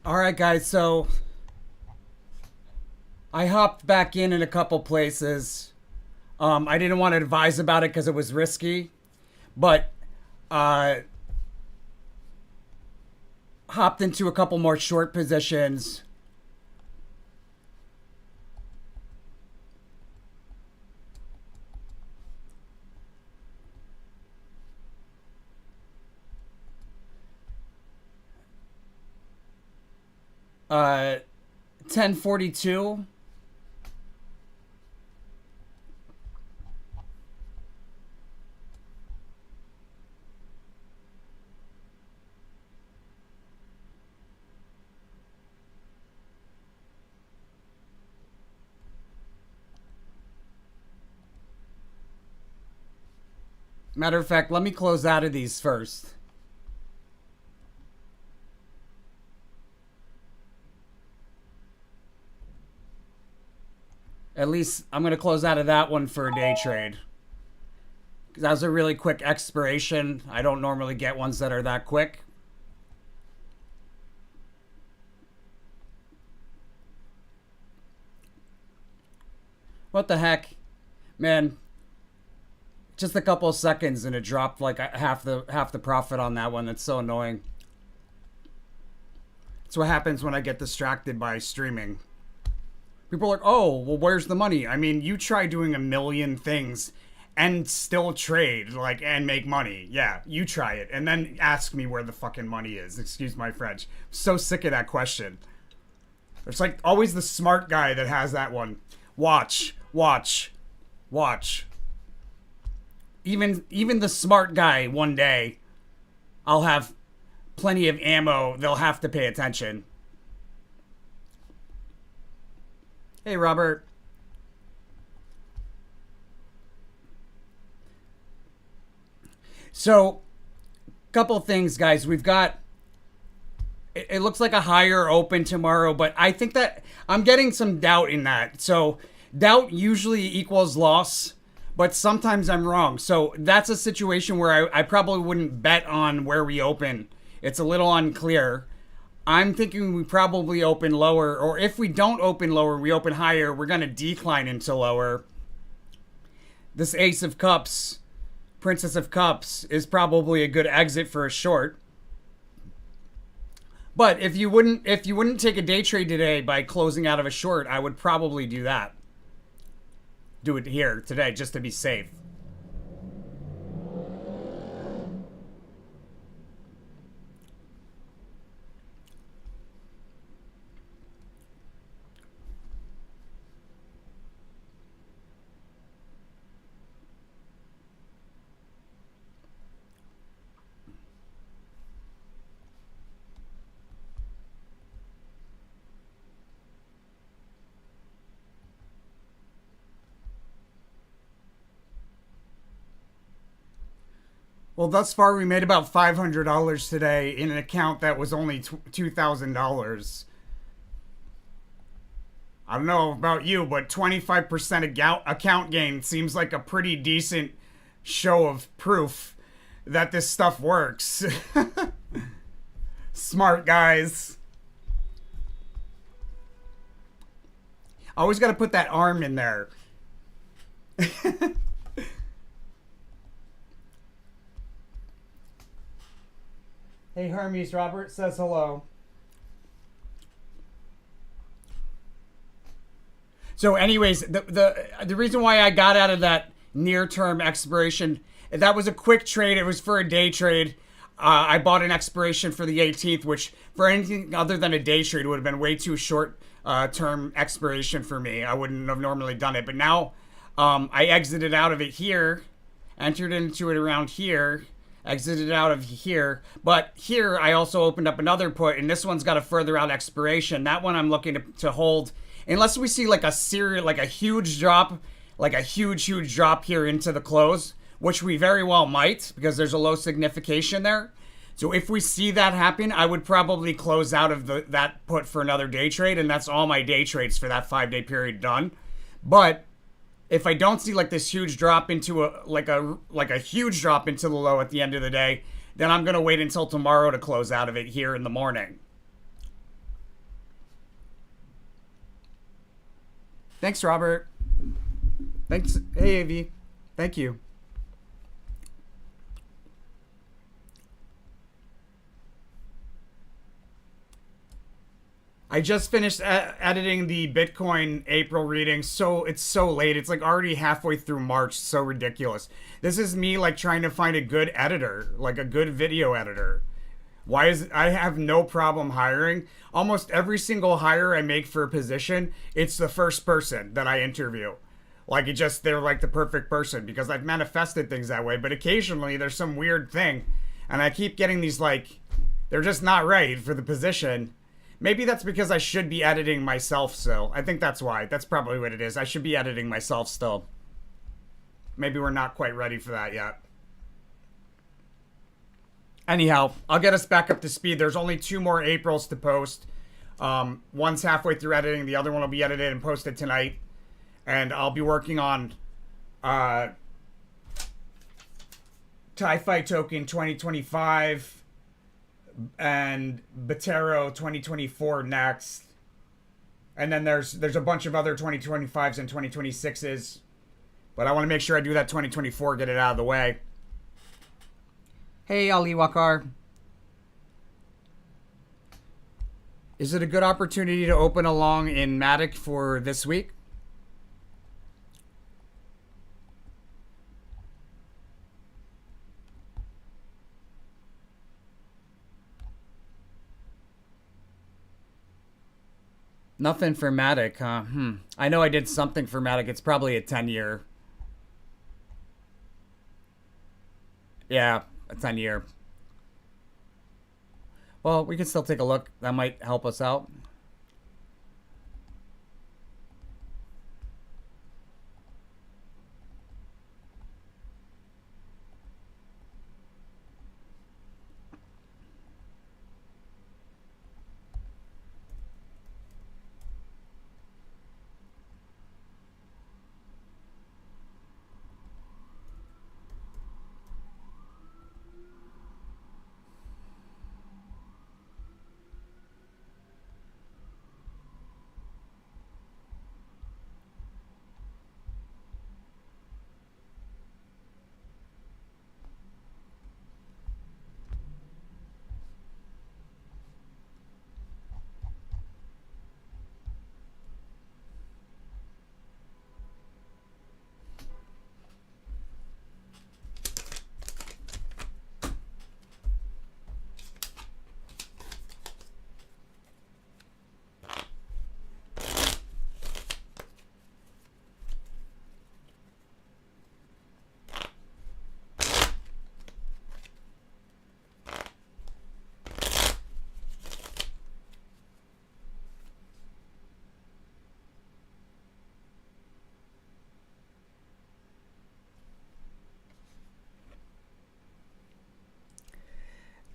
All right, guys. So I hopped back in a couple places. I didn't want to advise about it because it was risky, but uh, hopped into a couple more short positions. 1042. Matter of fact, let me close out of these first. At least I'm going to close out of that one for a day trade. Because that was a really quick expiration. I don't normally get ones that are that quick. What the heck? Man, just a couple of seconds and it dropped like half the profit on that one. That's so annoying. That's what happens when I get distracted by streaming. People are like, oh, well, where's the money? I mean, you try doing a million things and still trade, like, and make money. Yeah, you try it. And then ask me where the fucking money is. Excuse my French. I'm so sick of that question. It's like always the smart guy that has that one. Watch, watch, watch. Even the smart guy one day, I'll have plenty of ammo. They'll have to pay attention. Hey, Robert. So, couple things, guys. We've got. It looks like a higher open tomorrow, but I think that I'm getting some doubt in that. So, doubt usually equals loss, but sometimes I'm wrong. So, that's a situation where I probably wouldn't bet on where we open. It's a little unclear. I'm thinking we probably open lower, or if we don't open lower, we open higher. We're going to decline into lower. This Ace of Cups, Princess of Cups, is probably a good exit for a short. But if you wouldn't take a day trade today by closing out of a short, I would probably do that. Do it here today just to be safe. Well, thus far we made about $500 today in an account that was only $2,000. I don't know about you, but 25% account gain seems like a pretty decent show of proof that this stuff works. Smart guys. Always got to put that arm in there. Hey Hermes, Robert says hello. So, anyways, the reason why I got out of that near term expiration, that was a quick trade. It was for a day trade. I bought an expiration for the 18th, which for anything other than a day trade would have been way too short term expiration for me. I wouldn't have normally done it. But now I exited out of it here, entered into it around here, exited out of here. But here I also opened up another put, and this one's got a further out expiration. That one I'm looking to hold unless we see like a huge drop, like a huge drop here into the close, which we very well might because there's a low signification there. So if we see that happen, I would probably close out of that put for another day trade, and that's all my day trades for that 5-day period done. But if I don't see like this huge drop into a huge drop into the low at the end of the day, then I'm gonna wait until tomorrow to close out of it here in the morning. Thanks, Robert. Thanks. Hey, Avi. Thank you. I just finished editing the Bitcoin April reading, so it's so late. It's like already halfway through March. So ridiculous. This is me like trying to find a good editor, like a good video editor. Why is I have no problem hiring. Almost every single hire I make for a position, it's the first person that I interview. Like it just they're like the perfect person because I've manifested things that way. But occasionally there's some weird thing, and I keep getting these like they're just not right for the position. Maybe that's because I should be editing myself still. I think that's why. That's probably what it is. I should be editing myself still. Maybe we're not quite ready for that yet. Anyhow, I'll get us back up to speed. There's only 2 more Aprils to post. One's halfway through editing. The other one will be edited and posted tonight. And I'll be working on TIE Fight Token 2025 and Botero 2024 next. And then there's a bunch of other 2025s and 2026s. But I want to make sure I do that 2024, get it out of the way. Hey, Ali Wakar. Is it a good opportunity to open a long in Matic for this week? Nothing for Matic, huh? I know I did something for Matic. It's probably a 10-year. Yeah, a 10-year. Well, we can still take a look. That might help us out.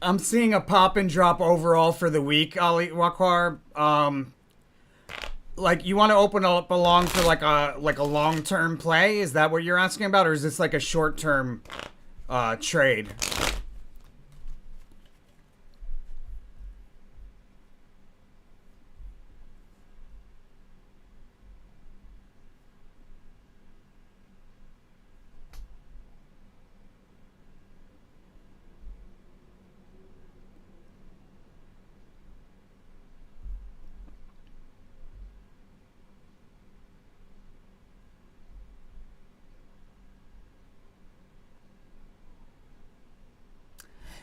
I'm seeing a pop and drop overall for the week, Ali Wakwar. Like you want to open up a long for like a long term play? Is that what you're asking about, or is this like a short term trade?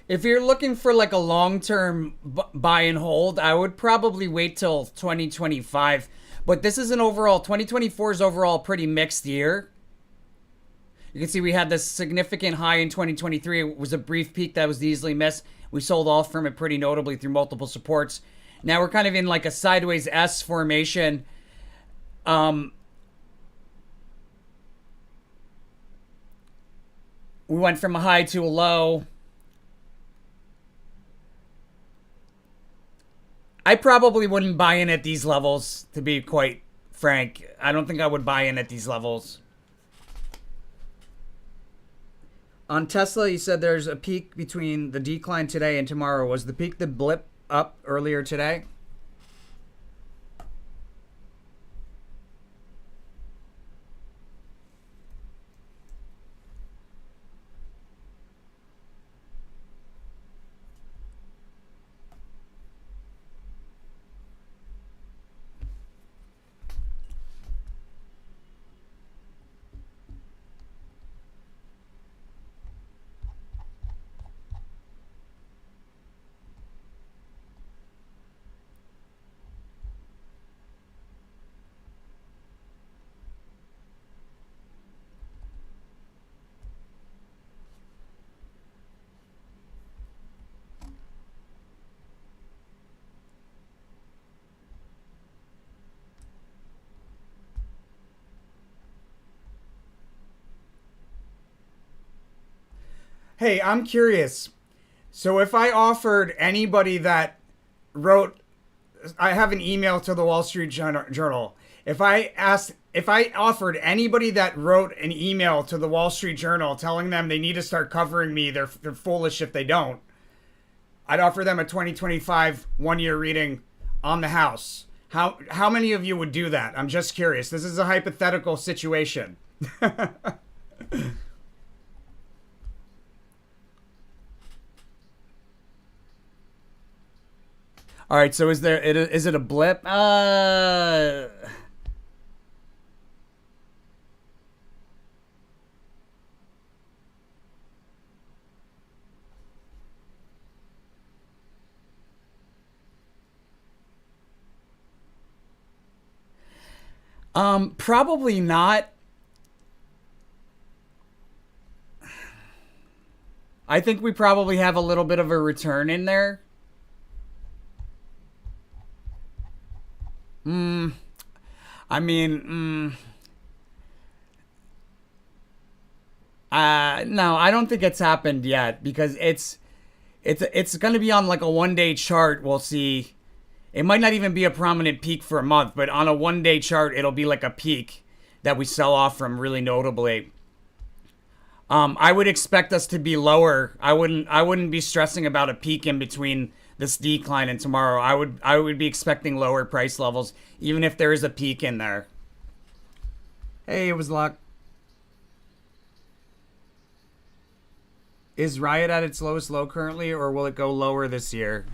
If you're looking for like a long-term buy and hold, I would probably wait till 2025. But this is an overall 2024 is overall a pretty mixed year. You can see we had this significant high in 2023. It was a brief peak that was easily missed. We sold off from it pretty notably through multiple supports. Now we're kind of in like a sideways S formation. We went from a high to a low. I probably wouldn't buy in at these levels, to be quite frank. I don't think I would buy in at these levels. On Tesla, you said there's a peak between the decline today and tomorrow. Was the peak the blip up earlier today? Hey, I'm curious. So if I offered anybody that wrote, I have an email to the Wall Street Journal. If I offered anybody that wrote an email to the Wall Street Journal telling them they need to start covering me, they're foolish if they don't. I'd offer them a 2025 one-year reading on the house. How many of you would do that? I'm just curious. This is a hypothetical situation. All right, so is it a blip? Probably not. I think we probably have a little bit of a return in there. I mean, no, I don't think it's happened yet because it's going to be on like a 1 day chart. We'll see. It might not even be a prominent peak for a month, but on a 1 day chart, it'll be like a peak that we sell off from really notably. I would expect us to be lower. I wouldn't be stressing about a peak in between this decline and tomorrow. I would be expecting lower price levels, even if there is a peak in there. Hey, it was luck. Is Riot at its lowest low currently, or will it go lower this year?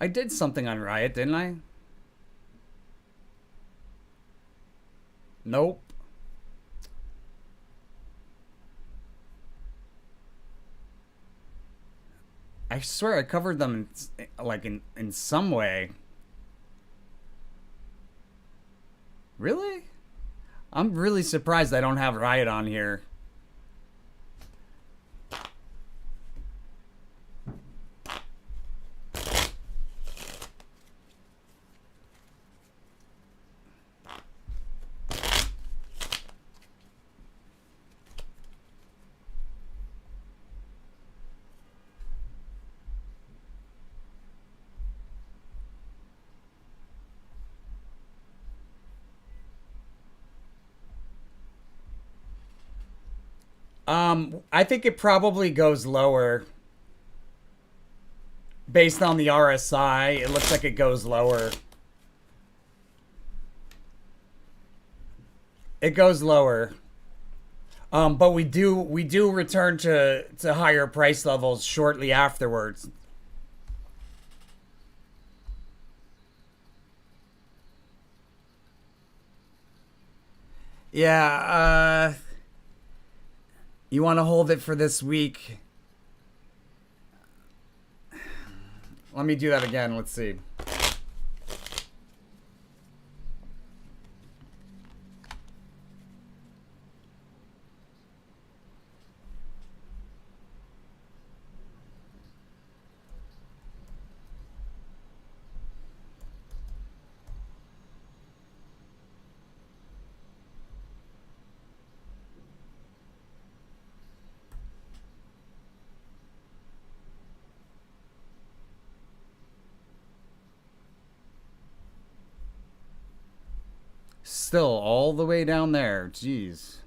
I did something on Riot, didn't I? Nope. I swear I covered them in some way. Really? I'm really surprised I don't have Riot on here. I think it probably goes lower based on the RSI. It looks like it goes lower. It goes lower. But we do return to higher price levels shortly afterwards. Yeah, you want to hold it for this week? Let me do that again. Let's see. Still all the way down there. Jeez.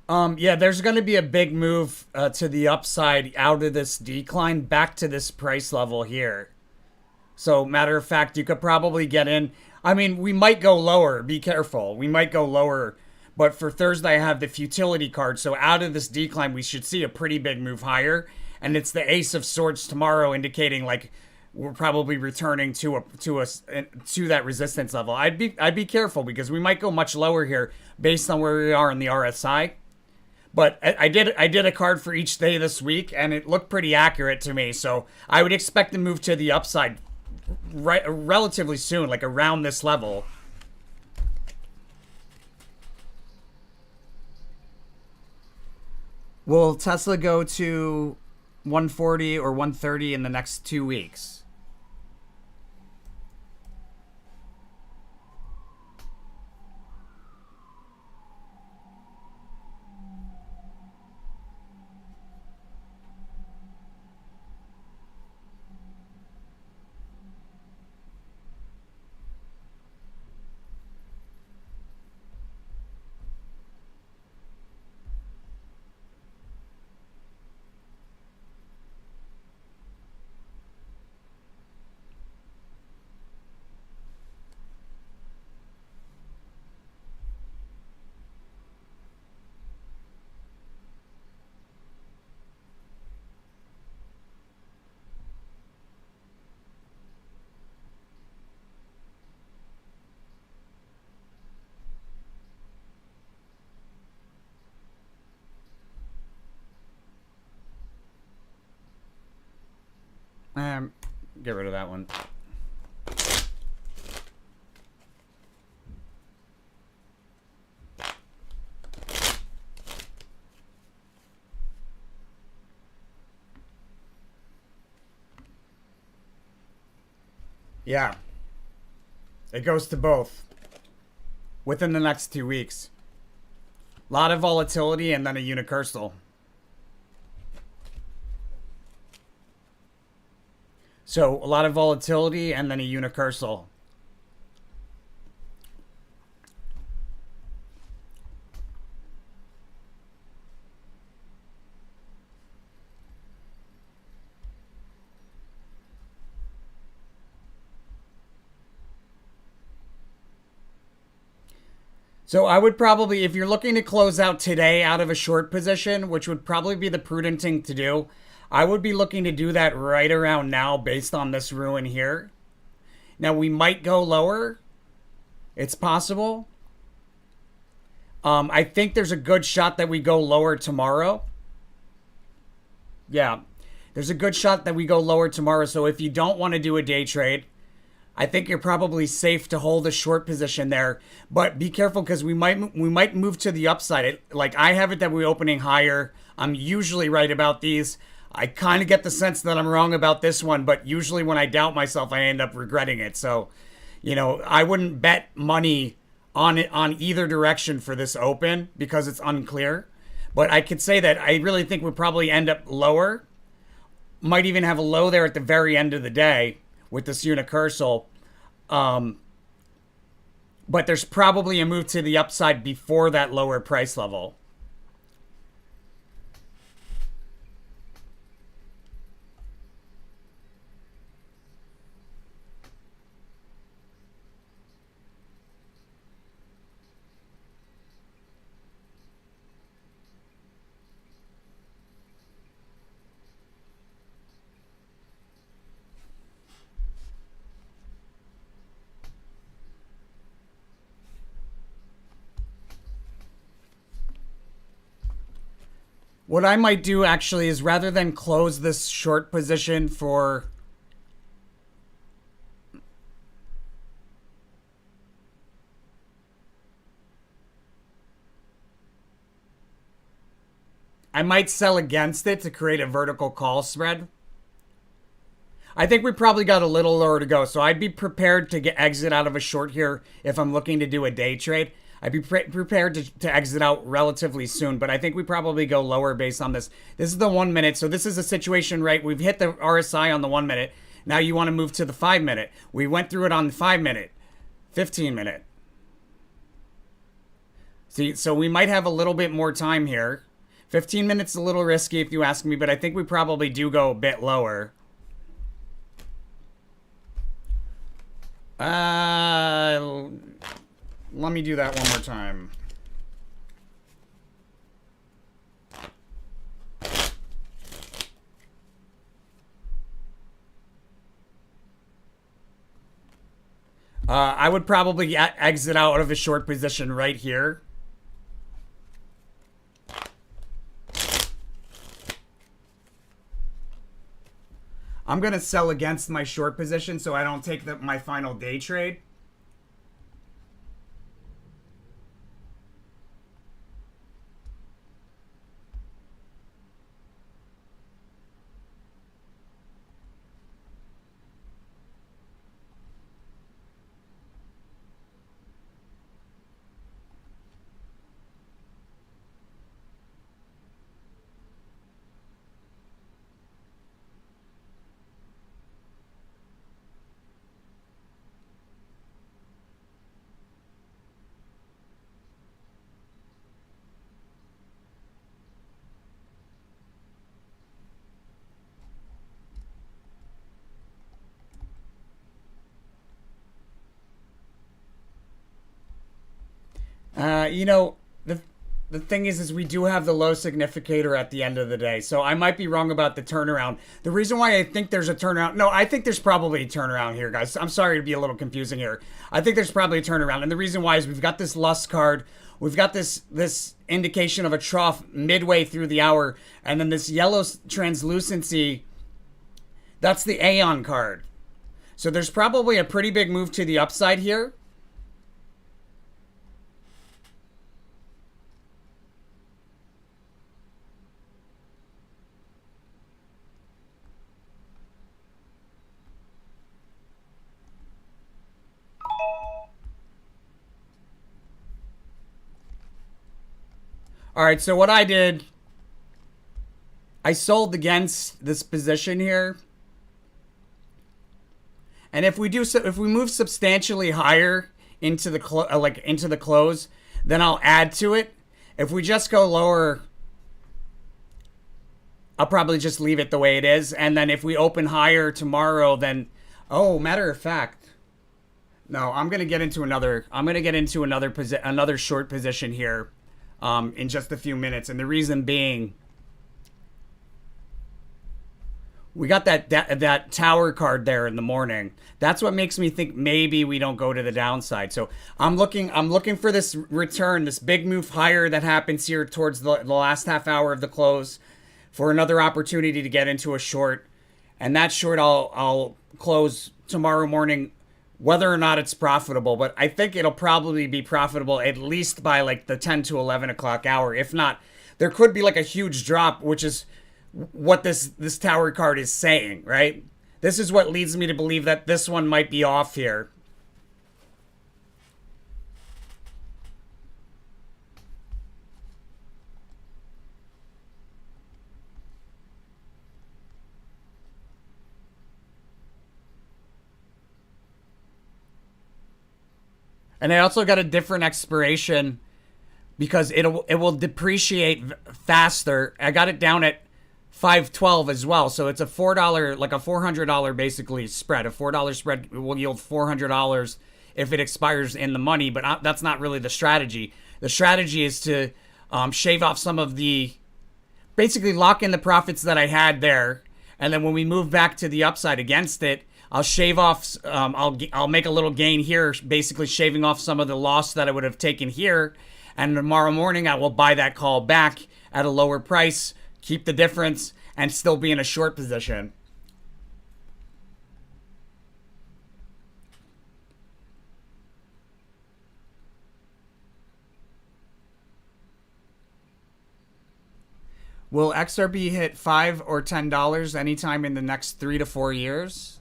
Yeah, there's going to be a big move to the upside out of this decline back to this price level here. So, matter of fact, you could probably get in. I mean, we might go lower. Be careful. We might go lower. But for Thursday, I have the futility card. So, out of this decline, we should see a pretty big move higher. And it's the Ace of Swords tomorrow, indicating like we're probably returning to that resistance level. I'd be careful because we might go much lower here based on where we are in the RSI. But I did a card for each day this week, and it looked pretty accurate to me. So I would expect to move to the upside relatively soon, like around this level. Will Tesla go to 140 or 130 in the next 2 weeks? Um, get rid of that one. Yeah, it goes to both within the next 2 weeks. A lot of volatility and then a unicursal. So a lot of volatility and then a unicursal. So I would probably, if you're looking to close out today out of a short position, which would probably be the prudent thing to do, I would be looking to do that right around now based on this ruin here. Now we might go lower. It's possible. I think there's a good shot that we go lower tomorrow. Yeah, there's a good shot that we go lower tomorrow. So if you don't want to do a day trade, I think you're probably safe to hold a short position there, but be careful because we might move to the upside. Like I have it that we're opening higher. I'm usually right about these. I kind of get the sense that I'm wrong about this one, but usually when I doubt myself, I end up regretting it. So, I wouldn't bet money on it on either direction for this open because it's unclear. But I could say that I really think we'll probably end up lower. Might even have a low there at the very end of the day with this unicursal. But there's probably a move to the upside before that lower price level. What I might do actually is rather than close this short position for I might sell against it to create a vertical call spread. I think we probably got a little lower to go, so I'd be prepared to get exit out of a short here if I'm looking to do a day trade. I'd be prepared to exit out relatively soon, but I think we probably go lower based on this. This is the 1 minute, so this is a situation, right? We've hit the RSI on the 1 minute. Now you want to move to the 5 minute. We went through it on the 5 minute, 15 minute. See, so we might have a little bit more time here. 15 minutes is a little risky if you ask me, but I think we probably do go a bit lower. Let me do that one more time. I would probably exit out of a short position right here. I'm going to sell against my short position so I don't take my final day trade. You know, the thing is we do have the low significator at the end of the day. So I might be wrong about the turnaround. The reason why I think there's a turnaround, no, I think there's probably a turnaround here, guys. I'm sorry to be a little confusing here. I think there's probably a turnaround. And the reason why is we've got this lust card. We've got this indication of a trough midway through the hour. And then this yellow translucency, that's the Aeon card. So there's probably a pretty big move to the upside here. All right, so what I did, I sold against this position here. And if we move substantially higher into the into the close, then I'll add to it. If we just go lower, I'll probably just leave it the way it is. And then if we open higher tomorrow, then matter of fact, no, I'm gonna get into another another short position here. In just a few minutes. And the reason being, we got that tower card there in the morning. That's what makes me think maybe we don't go to the downside. So I'm looking for this return, this big move higher that happens here towards the last half hour of the close for another opportunity to get into a short. And that short I'll close tomorrow morning, whether or not it's profitable, but I think it'll probably be profitable at least by like the 10 to 11 o'clock hour. If not, there could be like a huge drop, which is what this tower card is saying, right? This is what leads me to believe that this one might be off here. And I also got a different expiration because it will depreciate faster. I got it down at 512 as well. So it's a $4, like a $400 basically spread. A $4 spread will yield $400 if it expires in the money, but that's not really the strategy. The strategy is to shave off some of basically lock in the profits that I had there. And then when we move back to the upside against it, I'll shave off, I'll make a little gain here, basically shaving off some of the loss that I would have taken here. And tomorrow morning, I will buy that call back at a lower price, keep the difference, and still be in a short position. Will XRP hit $5 or $10 anytime in the next 3 to 4 years?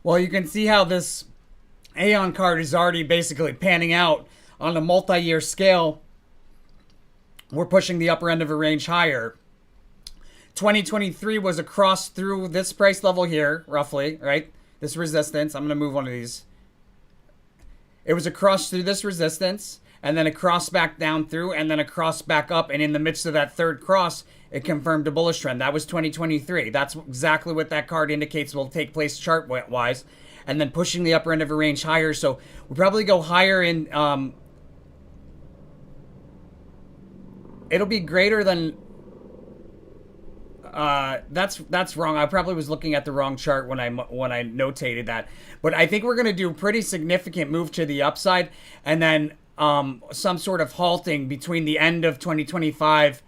Well, you can see how this Aeon card is already basically panning out on a multi-year scale. We're pushing the upper end of a range higher. 2023 was a cross through this price level here, roughly, right? This resistance. I'm going to move one of these. It was a cross through this resistance, and then a cross back down through, and then a cross back up. And in the midst of that third cross, it confirmed a bullish trend. That was 2023. That's exactly what that card indicates will take place chart-wise. And then pushing the upper end of a range higher. So we'll probably go higher in... it'll be greater than... That's wrong. I probably was looking at the wrong chart when I notated that. But I think we're going to do a pretty significant move to the upside, and then some sort of halting between the end of 2025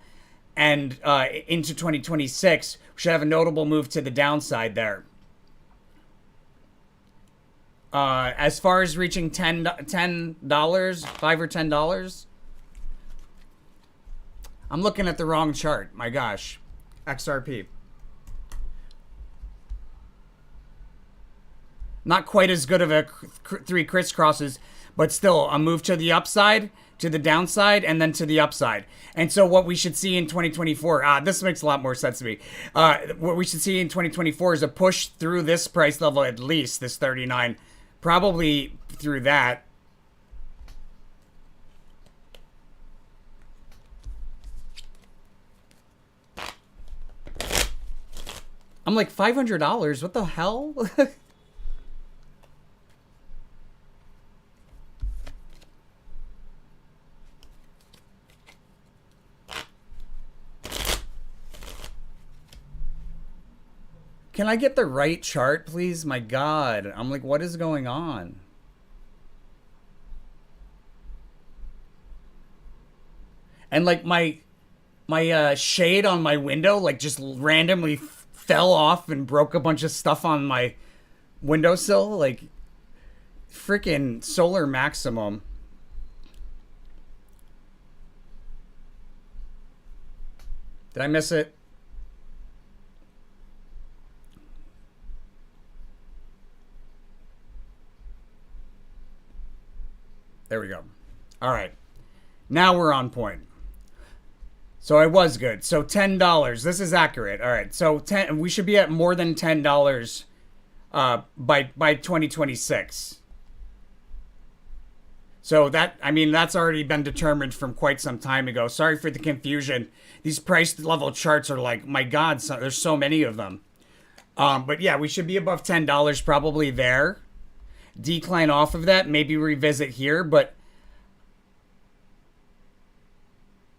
and into 2026. We should have a notable move to the downside there. As far as reaching $10, $5 or $10, I'm looking at the wrong chart. My gosh. XRP. Not quite as good of a three crisscrosses, but still a move to the upside, to the downside, and then to the upside. And so what we should see in 2024, this makes a lot more sense to me. What we should see in 2024 is a push through this price level, at least this 39, probably through that. I'm like, $500? What the hell? Can I get the right chart, please? My God. I'm like, what is going on? And like my shade on my window, like just randomly fell off and broke a bunch of stuff on my windowsill. Like, freaking solar maximum. Did I miss it? There we go. All right. Now we're on point. So I was good. So $10. This is accurate. All right. So we should be at more than $10 by 2026. So that, I mean, that's already been determined from quite some time ago. Sorry for the confusion. These price level charts are like, my God, there's so many of them. But yeah, we should be above $10 probably there. Decline off of that, maybe revisit here, but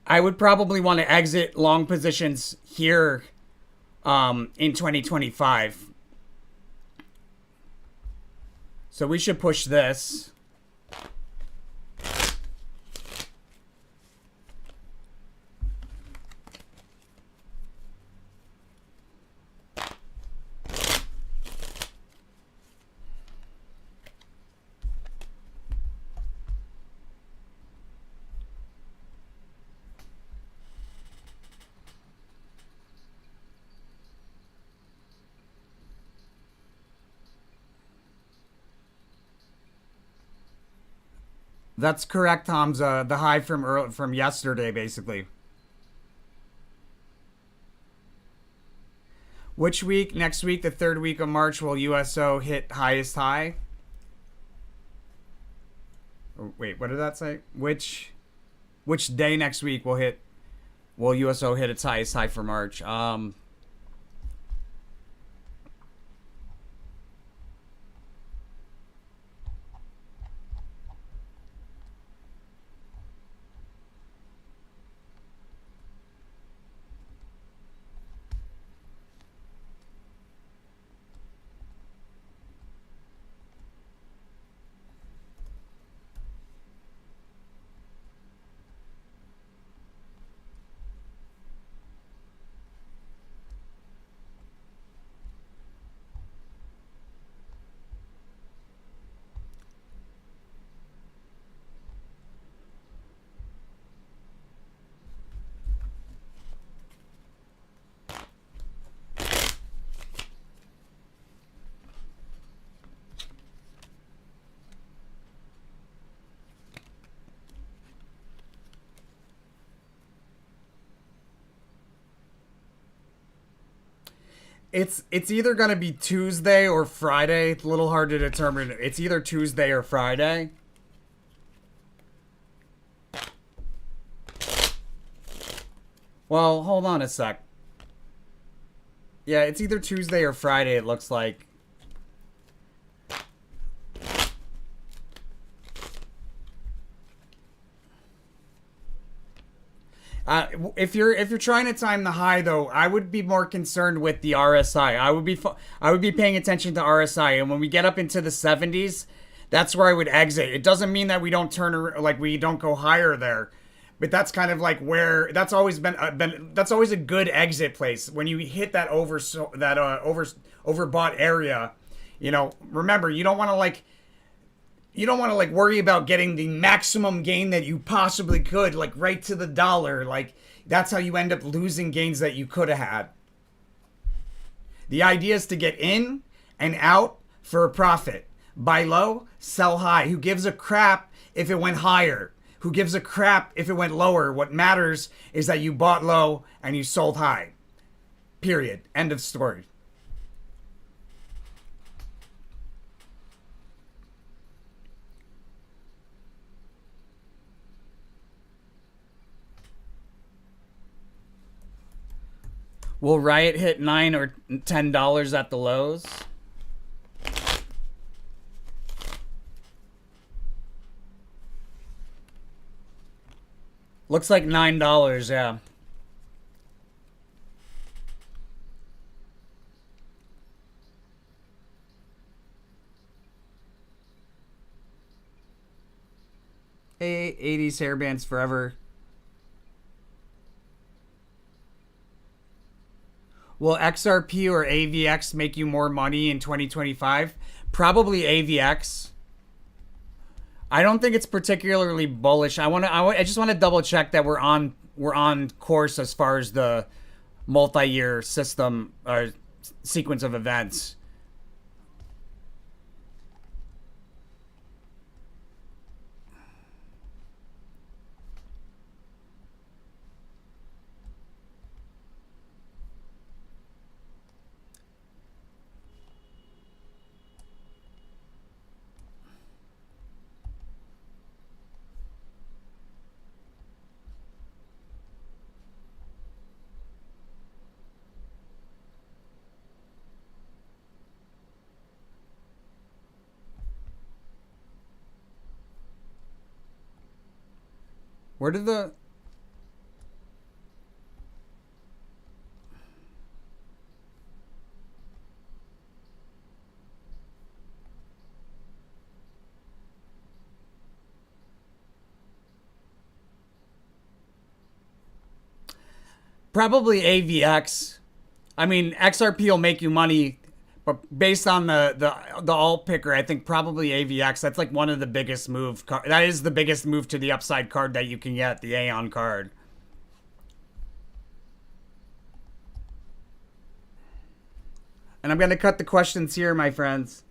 I would probably want to exit long positions here in 2025. So we should push this. That's correct, Hamza. The high from yesterday, basically. Which week? Next week, the third week of March, will USO hit highest high? Oh, wait, what did that say? Which day next week will USO hit its highest high for March? It's either gonna be Tuesday or Friday. It's a little hard to determine. It's either Tuesday or Friday. Well, hold on a sec. Yeah, it's either Tuesday or Friday, it looks like. If you're trying to time the high though, I would be more concerned with the RSI. I would be paying attention to RSI, and when we get up into the 70s, that's where I would exit. It doesn't mean that we don't like we don't go higher there, but that's kind of like where that's always been that's always a good exit place when you hit that overbought area. Remember, you don't want to like worry about getting the maximum gain that you possibly could, like right to the dollar. Like that's how you end up losing gains that you could have had. The idea is to get in and out for a profit. Buy low, sell high. Who gives a crap if it went higher? Who gives a crap if it went lower? What matters is that you bought low and you sold high. Period. End of story. Will Riot hit $9 or $10 at the lows? Looks like $9, yeah. Hey, 80s hairbands forever. Will XRP or AVX make you more money in 2025? Probably AVX. I don't think it's particularly bullish. I just want to double check that we're on course as far as the multi-year system or sequence of events. Where did the... Probably AVX. I mean, XRP will make you money, but based on the alt picker, I think probably AVX. That's like one of the biggest move. That is the biggest move to the upside card that you can get, the Aeon card. And I'm going to cut the questions here, my friends.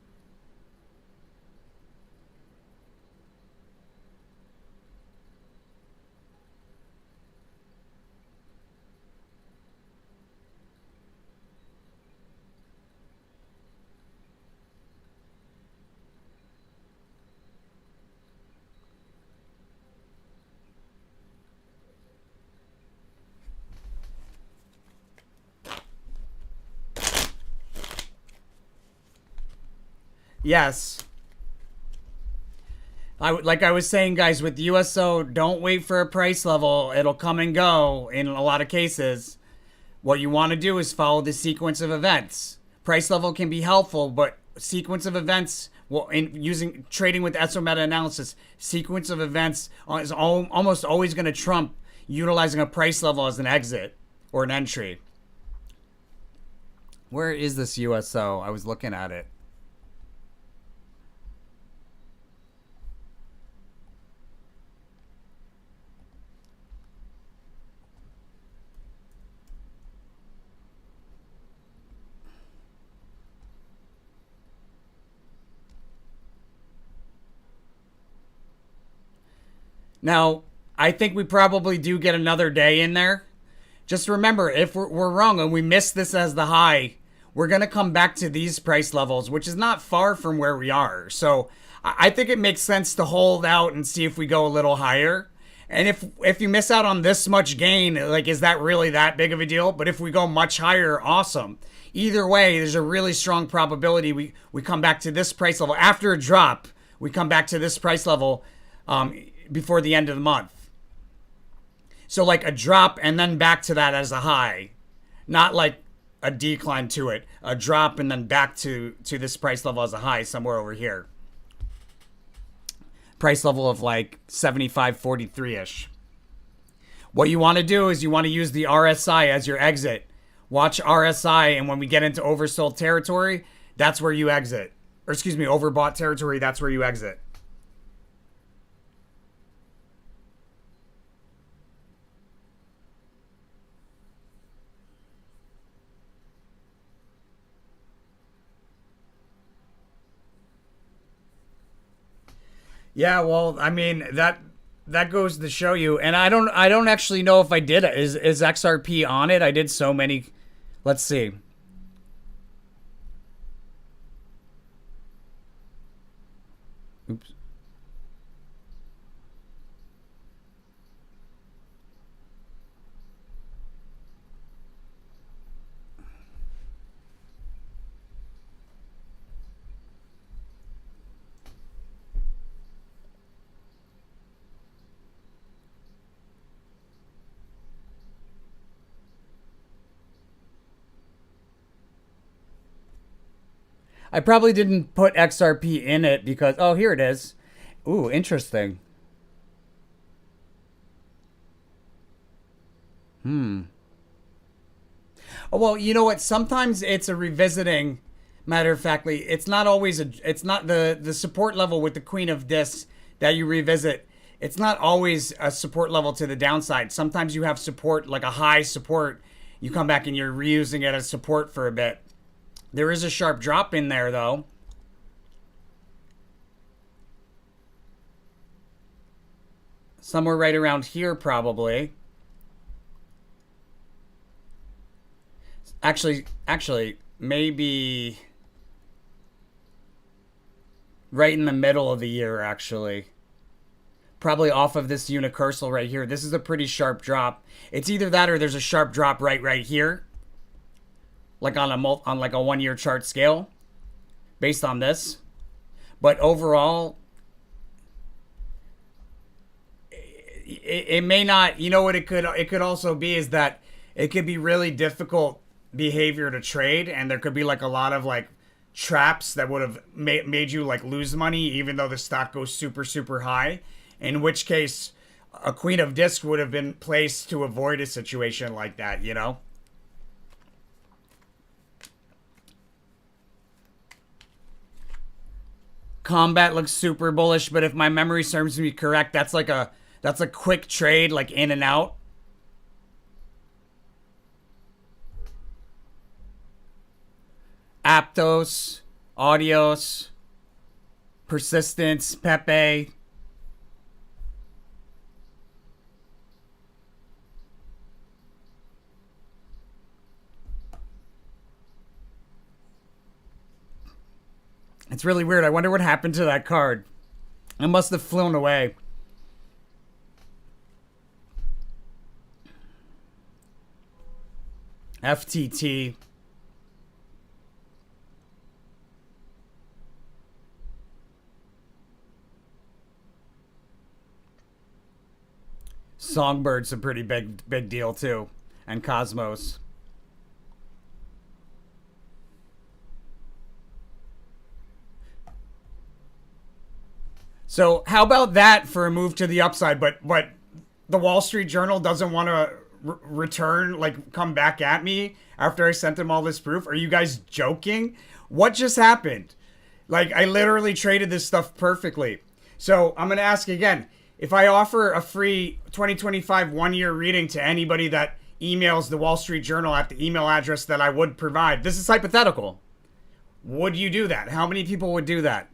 Yes. Like I was saying, guys, with USO, don't wait for a price level. It'll come and go in a lot of cases. What you want to do is follow the sequence of events. Price level can be helpful, but sequence of events, well, in using trading with ESO meta-analysis, sequence of events is almost always going to trump utilizing a price level as an exit or an entry. Where is this USO? I was looking at it. Now, I think we probably do get another day in there. Just remember, if we're wrong and we miss this as the high, we're going to come back to these price levels, which is not far from where we are. So I think it makes sense to hold out and see if we go a little higher. And if you miss out on this much gain, like, is that really that big of a deal? But if we go much higher, awesome. Either way, there's a really strong probability we come back to this price level. After a drop, we come back to this price level before the end of the month. So like a drop and then back to that as a high, not like a decline to it, a drop and then back to this price level as a high somewhere over here. Price level of like 75.43-ish. What you want to do is you want to use the RSI as your exit. Watch RSI, and when we get into oversold territory, that's where you exit. Or excuse me, overbought territory, that's where you exit. Yeah, well, I mean that goes to show you, and I don't actually know if I did it. Is XRP on it? I did so many. Let's see. Oops. I probably didn't put XRP in it because oh here it is. Ooh, interesting. Oh, well, you know what? Sometimes it's a revisiting. Matter of factly, it's not always a. It's not the support level with the Queen of Discs that you revisit. It's not always a support level to the downside. Sometimes you have support like a high support. You come back and you're reusing it as support for a bit. There is a sharp drop in there though. Somewhere right around here probably. Actually, maybe right in the middle of the year actually. Probably off of this unicursal right here. This is a pretty sharp drop. It's either that or there's a sharp drop right here, like on on like a 1 year chart scale, based on this. But overall, it may not. You know what it could also be is that it could be really difficult behavior to trade, and there could be like a lot of like traps that would have made you like lose money even though the stock goes super high, in which case a Queen of Disc would have been placed to avoid a situation like that, you know. Combat looks super bullish, but if my memory serves me correct, that's a quick trade, like in and out. Aptos, Audios, Persistence, Pepe. It's really weird. I wonder what happened to that card. It must have flown away. FTT. Songbird's a pretty big deal too, and Cosmos. So how about that for a move to the upside? But the Wall Street Journal doesn't want to return, like come back at me after I sent them all this proof. Are you guys joking? What just happened? Like I literally traded this stuff perfectly. So I'm gonna ask again. If I offer a free 2025 1 year reading to anybody that emails the Wall Street Journal at the email address that I would provide, this is hypothetical. Would you do that? How many people would do that?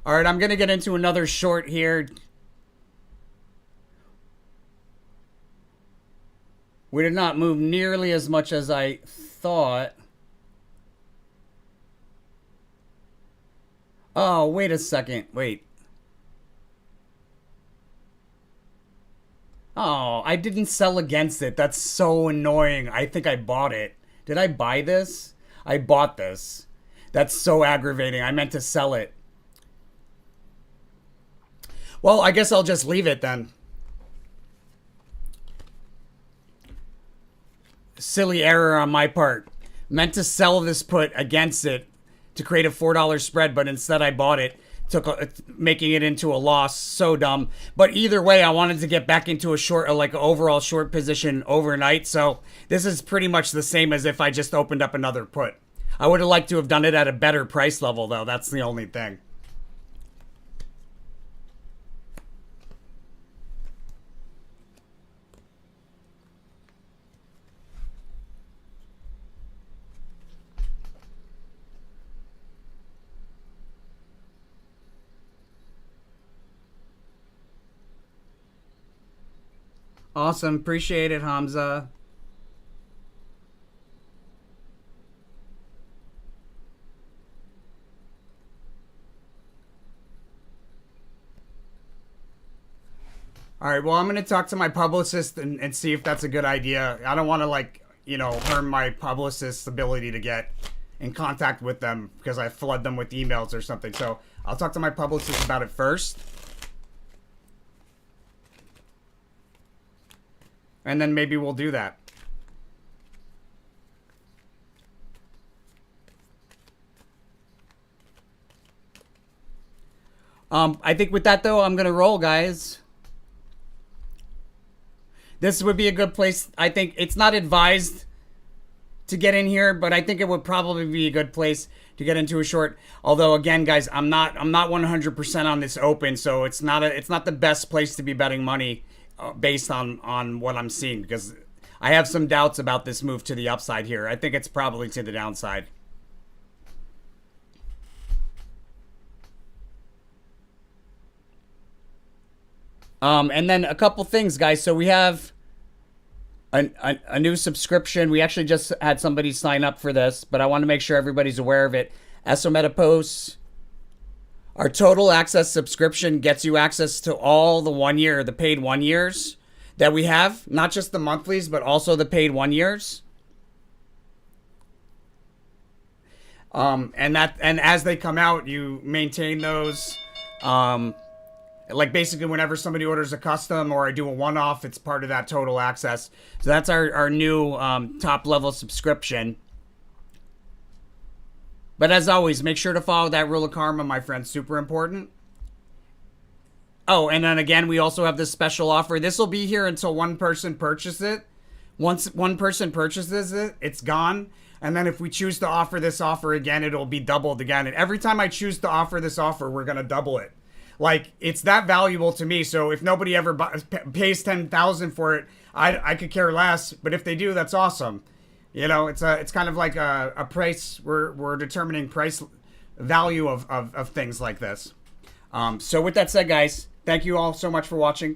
All right, I'm going to get into another short here. We did not move nearly as much as I thought. Oh, wait a second. Wait. Oh, I didn't sell against it. That's so annoying. I think I bought it. Did I buy this? I bought this. That's so aggravating. I meant to sell it. Well, I guess I'll just leave it then. Silly error on my part. Meant to sell this put against it to create a $4 spread, but instead I bought it, making it into a loss. So dumb. But either way, I wanted to get back into a short, like an overall short position overnight. So this is pretty much the same as if I just opened up another put. I would have liked to have done it at a better price level, though. That's the only thing. Awesome. Appreciate it, Hamza. All right, well, I'm going to talk to my publicist and see if that's a good idea. I don't want to, like, harm my publicist's ability to get in contact with them because I flood them with emails or something. So I'll talk to my publicist about it first. And then maybe we'll do that. I think with that, though, I'm going to roll, guys. This would be a good place. I think it's not advised to get in here, but I think it would probably be a good place to get into a short. Although again, guys, I'm not 100% on this open, so it's not the best place to be betting money based on what I'm seeing, because I have some doubts about this move to the upside here. I think it's probably to the downside. And then a couple things, guys. So we have a new subscription. We actually just had somebody sign up for this, but I want to make sure everybody's aware of it. SOMeta posts. Our total access subscription gets you access to all the paid 1 years that we have, not just the monthlies, but also the paid 1 years. And as they come out, you maintain those. Like basically whenever somebody orders a custom or I do a one-off, it's part of that total access. So that's our new top level subscription. But as always, make sure to follow that rule of karma, my friends. Super important. Oh, and then again, we also have this special offer. This will be here until one person purchases it. Once one person purchases it, it's gone. And then if we choose to offer this offer again, it'll be doubled again. And every time I choose to offer this offer, we're going to double it. Like, it's that valuable to me. So if nobody ever pays $10,000 for it, I could care less. But if they do, that's awesome. It's kind of like a price. We're determining price value of things like this. So with that said, guys, thank you all so much for watching.